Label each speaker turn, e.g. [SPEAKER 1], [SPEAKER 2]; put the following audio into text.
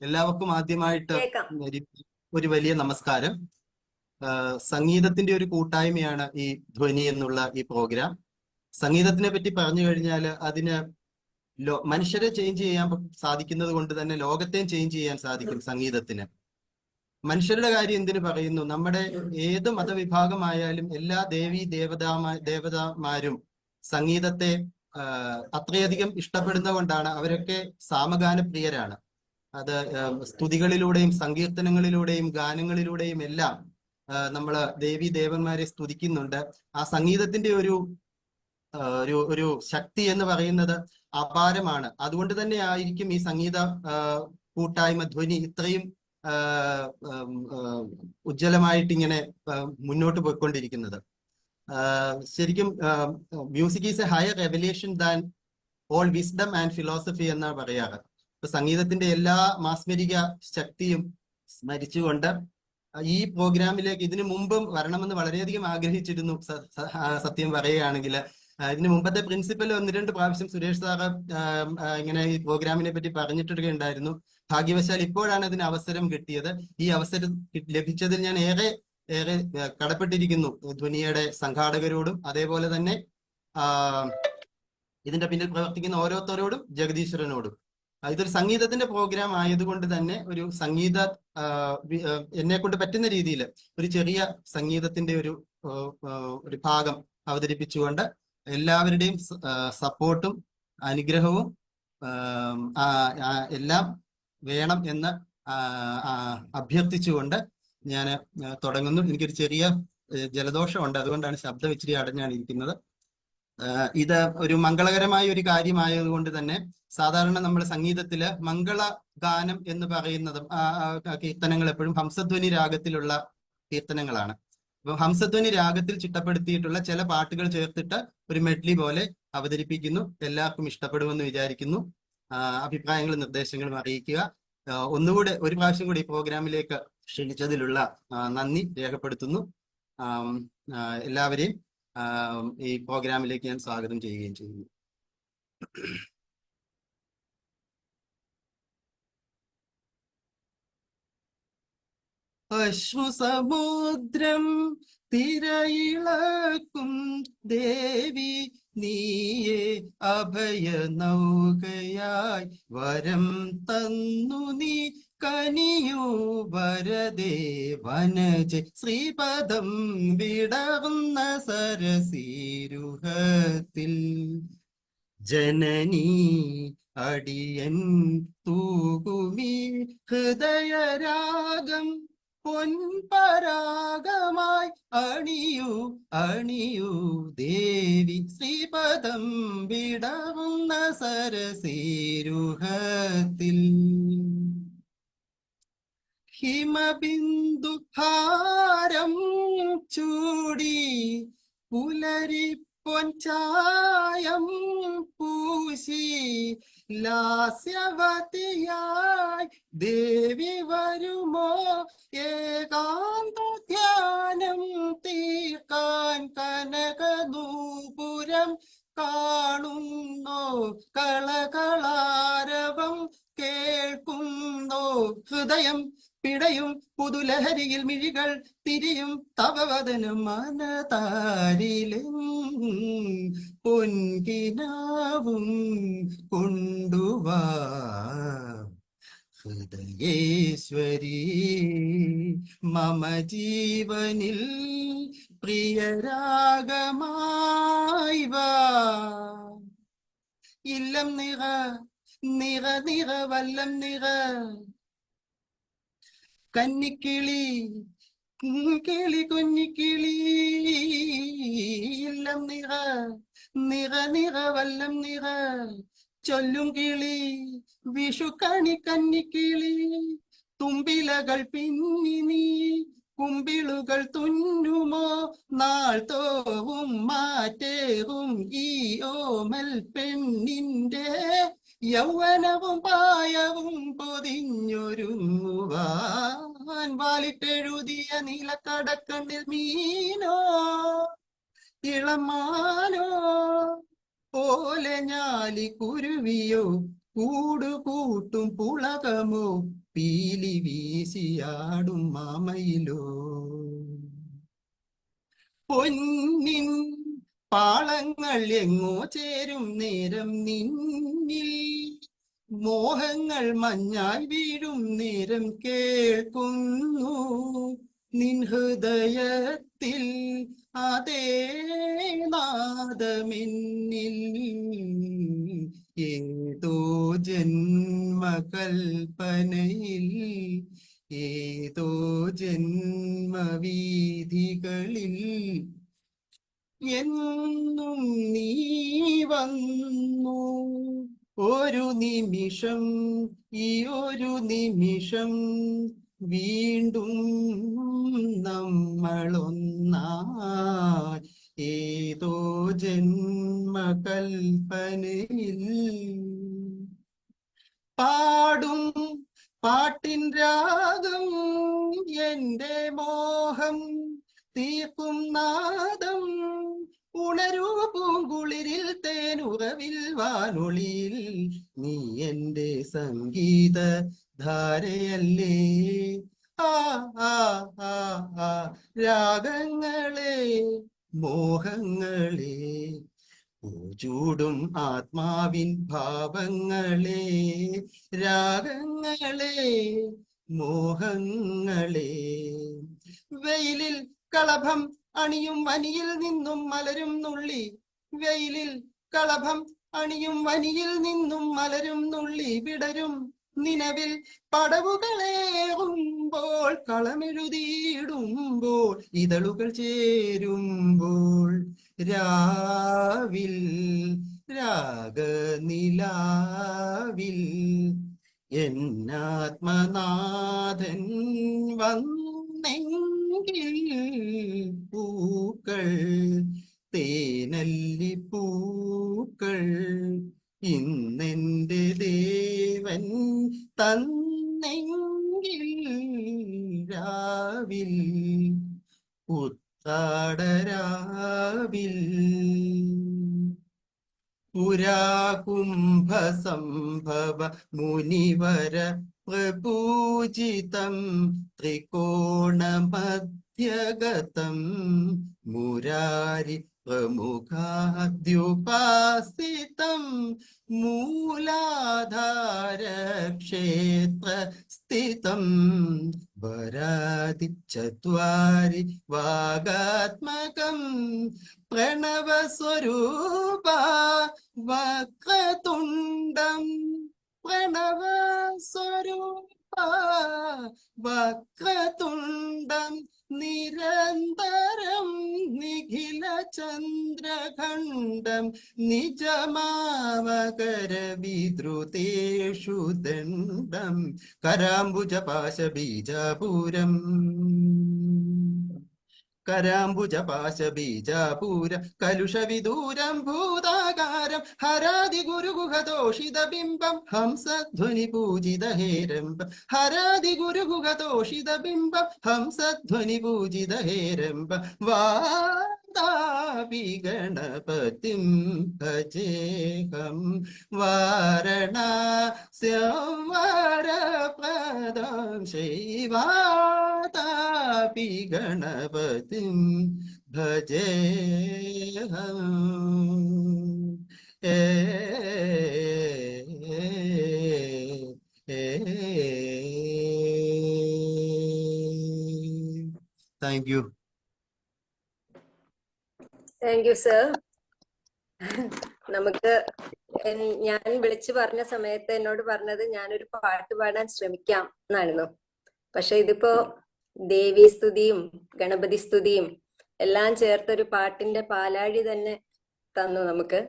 [SPEAKER 1] എല്ലാവർക്കും ആദ്യമായിട്ട്
[SPEAKER 2] കേൾക്കാം.
[SPEAKER 1] ഒരു വലിയ നമസ്കാരം. സംഗീതത്തിന്റെ ഒരു കൂട്ടായ്മയാണ് ഈ ധ്വനി എന്നുള്ള ഈ പ്രോഗ്രാം. സംഗീതത്തിനെ പറ്റി പറഞ്ഞു കഴിഞ്ഞാൽ അതിന് മനുഷ്യരെ ചേഞ്ച് ചെയ്യാൻ സാധിക്കുന്നത് കൊണ്ട് തന്നെ ലോകത്തെയും ചേഞ്ച് ചെയ്യാൻ സാധിക്കും സംഗീതത്തിന്. മനുഷ്യരുടെ കാര്യം എന്തിനു പറയുന്നു, നമ്മുടെ ഏത് മതവിഭാഗമായാലും എല്ലാ ദേവതാമാരും സംഗീതത്തെ അത്രയധികം ഇഷ്ടപ്പെടുന്നത് കൊണ്ടാണ് അവരൊക്കെ സാമഗാന പ്രിയരാണ്. അത് സ്തുതികളിലൂടെയും സങ്കീർത്തനങ്ങളിലൂടെയും ഗാനങ്ങളിലൂടെയും എല്ലാം നമ്മള് ദേവന്മാരെ സ്തുതിക്കുന്നുണ്ട്. ആ സംഗീതത്തിന്റെ ഒരു ഒരു ശക്തി എന്ന് പറയുന്നത് അപാരമാണ്. അതുകൊണ്ട് തന്നെ ആയിരിക്കും ഈ സംഗീത കൂട്ടായ്മ ധ്വനി ഇത്രയും ഉജ്ജ്വലമായിട്ട് ഇങ്ങനെ മുന്നോട്ട് പോയിക്കൊണ്ടിരിക്കുന്നത്. ശരിക്കും music is A higher revelation than all wisdom and philosophy എന്നാണ് പറയാറ്. ഇപ്പൊ സംഗീതത്തിന്റെ എല്ലാ മാസ്മരിക ശക്തിയും സ്മരിച്ചുകൊണ്ട് ഈ പ്രോഗ്രാമിലേക്ക് ഇതിനു മുമ്പും വരണമെന്ന് വളരെയധികം ആഗ്രഹിച്ചിരുന്നു. സത്യം പറയുകയാണെങ്കിൽ ഇതിന് മുമ്പത്തെ പ്രിൻസിപ്പൽ 1-2 പ്രാവശ്യം സുരേഷ് സാറ് ഇങ്ങനെ ഈ പ്രോഗ്രാമിനെ പറ്റി പറഞ്ഞിട്ടൊക്കെ ഉണ്ടായിരുന്നു. ഭാഗ്യവശാൽ ഇപ്പോഴാണ് അതിന് അവസരം കിട്ടിയത്. ഈ അവസരം ലഭിച്ചതിൽ ഞാൻ ഏറെ കടപ്പെട്ടിരിക്കുന്നു ധ്വനിയുടെ സംഘാടകരോടും അതേപോലെ തന്നെ ഇതിന്റെ പിന്നിൽ പ്രവർത്തിക്കുന്ന ഓരോരുത്തരോടും ജഗദീശ്വരനോടും. ഇതൊരു സംഗീതത്തിന്റെ പ്രോഗ്രാം ആയതുകൊണ്ട് തന്നെ ഒരു സംഗീത എന്നെ കൊണ്ട് പറ്റുന്ന രീതിയിൽ ഒരു ചെറിയ സംഗീതത്തിന്റെ ഒരു ഭാഗം അവതരിപ്പിച്ചുകൊണ്ട് എല്ലാവരുടെയും സപ്പോർട്ടും അനുഗ്രഹവും എല്ലാം വേണം എന്ന് അഭ്യർത്ഥിച്ചുകൊണ്ട് ഞാൻ തുടങ്ങുന്നു. എനിക്കൊരു ചെറിയ ജലദോഷമുണ്ട്, അതുകൊണ്ടാണ് ശബ്ദം ഇച്ചിരി അടഞ്ഞാണ് ഇരിക്കുന്നത്. ഇത് ഒരു മംഗളകരമായ ഒരു കാര്യമായതുകൊണ്ട് തന്നെ സാധാരണ നമ്മൾ സംഗീതത്തില് മംഗളഗാനം എന്ന് പറയുന്നതും കീർത്തനങ്ങൾ എപ്പോഴും ഹംസധ്വനി രാഗത്തിലുള്ള കീർത്തനങ്ങളാണ്. അപ്പൊ ഹംസധ്വനി രാഗത്തിൽ ചിട്ടപ്പെടുത്തിയിട്ടുള്ള ചില പാട്ടുകൾ ചേർത്തിട്ട് ഒരു മെഡ്ലി പോലെ അവതരിപ്പിക്കുന്നു. എല്ലാവർക്കും ഇഷ്ടപ്പെടുമെന്ന് വിചാരിക്കുന്നു. അഭിപ്രായങ്ങളും നിർദ്ദേശങ്ങളും അറിയിക്കുക. ഒന്നുകൂടെ ഒരു പ്രാവശ്യം കൂടി ഈ പ്രോഗ്രാമിലേക്ക് ക്ഷണിച്ചതിലുള്ള നന്ദി രേഖപ്പെടുത്തുന്നു. എല്ലാവരെയും ഈ പ്രോഗ്രാമിലേക്ക് ഞാൻ സ്വാഗതം ചെയ്യുകയും ചെയ്യുന്നു. അശ്രുസമുദ്രം തിരയിളക്കും ദേവി നീയെ അഭയ നൗകയായി വരം തന്നു നീ കനിയൂ വരദേ വനജ ശ്രീപദം വിടർന്ന സരസീരുഹത്തിൽ ജനനീ അടിയൻ തൂകുമീ ഹൃദയരാഗം പൊൻപരാഗമായി അണിയൂ അണിയൂ ദേവി ശ്രീപദം വിടർന്ന സരസീരുഹത്തിൽ ഹിമബിന്ദു ഹാരം ചൂടി പുലരി പൊൻചായം പൂശി ലാസ്യവതിയായി ദേവി വരുമോ ഏകാന്ത ധ്യാനം തീർക്കാൻ കനകനൂപുരം കാണുന്നോ കളകളാരവം കേൾക്കുന്നോ ഹൃദയം പിടയും പുതുലഹരിയിൽ മിഴികൾ തിരിയും തവവദനം മനതാരിലും പൊൻകിനാവും കൊണ്ടുവാ ഹൃദയേശ്വരി മമ ജീവനിൽ പ്രിയരാഗമായി വാ ഇല്ലം നിറ നിറ നിറ വല്ലം നിറ കന്നിക്കിളി കിളി കുഞ്ഞിക്കിളി ഇല്ലം നിറ നിറ നിറ വല്ലം നിറ ചൊല്ലും കിളി വിഷു കണി കന്നിക്കിളി തുമ്പിലകൾ പിന്നി നീ കുമ്പിളുകൾ തുന്നുമോ നാൾ തോറും മാറ്റേറും ഈ ഓമൽ പെണ്ണിന്റെ യൗവനവും പായവും പൊതിഞ്ഞൊരുങ്ങുവാൻ വാലിട്ടെഴുതിയ നീലക്കടക്കണ്ണിൽ മീനോ ഇളമാനോ പോലെ ഞാലി കുരുവിയോ കൂടുകൂട്ടും പുളകമോ പീലി വീശിയാടും മാമയിലോ. പൊന്നിൻ പാളങ്ങൾ എങ്ങോ ചേരും നേരം നിന്നിൽ മോഹങ്ങൾ മഞ്ഞായി വീഴും നേരം കേൾക്കുന്നു നിൻ ഹൃദയത്തിൽ അതേ നാദമെന്നിൽ. ഏതോ ജന്മകൽപ്പനയിൽ ഏതോ ജന്മവീഥികളിൽ എന്നും നീ വന്നു. ഒരു നിമിഷം ഈ ഒരു നിമിഷം വീണ്ടും നമ്മളൊന്നായി ഏതോ ജന്മകൽപ്പനയിൽ. പാടും പാട്ടിൻ രാഗം എന്റെ മോഹം തീർക്കും നാദം. ഉണരൂ പൂങ്കുളിരിൽ തേനുറവിൽ വാനൊളിയിൽ നീ എന്റെ സംഗീത ധാരയല്ലേ. ആ ആ ആ ആ രാഗങ്ങളെ മോഹങ്ങളെ ചൂടും ആത്മാവിൻ ഭാവങ്ങളെ രാഗങ്ങളെ മോഹങ്ങളെ. വെയിലിൽ കളഭം അണിയും വനിയിൽ നിന്നും മലരും നുള്ളി. വെയിലിൽ കളഭം അണിയും വനിയിൽ നിന്നും മലരും നുള്ളി വിടരും നിലവിൽ പടവുകളേറുമ്പോൾ കളമെഴുതിയിടുമ്പോൾ ഇതളുകൾ ചേരുമ്പോൾ രാവിൽ രാഗനിലാവിൽ എന്നാത്മനാഥൻ വന്നെങ്കിൽ പൂക്കൾ തേനല്ലിപ്പൂക്കൾ ഇന്നെന്റെ ദേവൻ തന്നെങ്കിൽ രാവിൽ ഉത്രാടരാവിൽ. പുരാകുംഭസംഭവ മുനിവര പ്രപൂജിതം ത്രികോണമധ്യഗതം മുരാരി പ്രമുഖാദ്യുപാസിതം മൂലാധാരക്ഷേത്ര സ്ഥിതം വരാതി ചത്വാരി വാഗാത്മകം പ്രണവസ്വരൂപ വക്രതുണ്ഡം. പ്രണവസ്വരൂപ വക്രതുണ്ഡം നിരന്തരം നിഖില ചന്ദ്രഖണ്ഡം നിജമാവകര വിദ്രുതേഷു ദണ്ഡം കരാംബുജപാശബീജാപൂരം. കരാംബുജപാശബീജാപൂര കലുഷവിദൂരം ഭൂതാകാരം ഹരാതി ഗുരുഗുഹദോഷിതബിംബം ഹംസധ്വനി പൂജിത ഹേരംബ. ഹരാതി ഗുരുഗുഹദോഷിതബിംബം ഹംസധ്വനി പൂജിത ഹേരംബ. വാതാപി ഗണപതിം ഭജേഹം വാരണാസ്യം വരപ്രദം ശൈവാതാപി ഗണപതി ഭജേഹം. Thank you.
[SPEAKER 2] Thank you sir. നമുക്ക് ഞാൻ വിളിച്ചു പറഞ്ഞ സമയത്ത് എന്നോട് പറഞ്ഞത് ഞാനൊരു പാട്ട് പാടാൻ ശ്രമിക്കാം എന്നായിരുന്നു. പക്ഷെ ഇതിപ്പോ ദേവീസ്തുതിയും ഗണപതി സ്തുതിയും എല്ലാം ചേർത്തൊരു പാട്ടിന്റെ പാലാഴി തന്നെ തന്നു നമുക്ക്.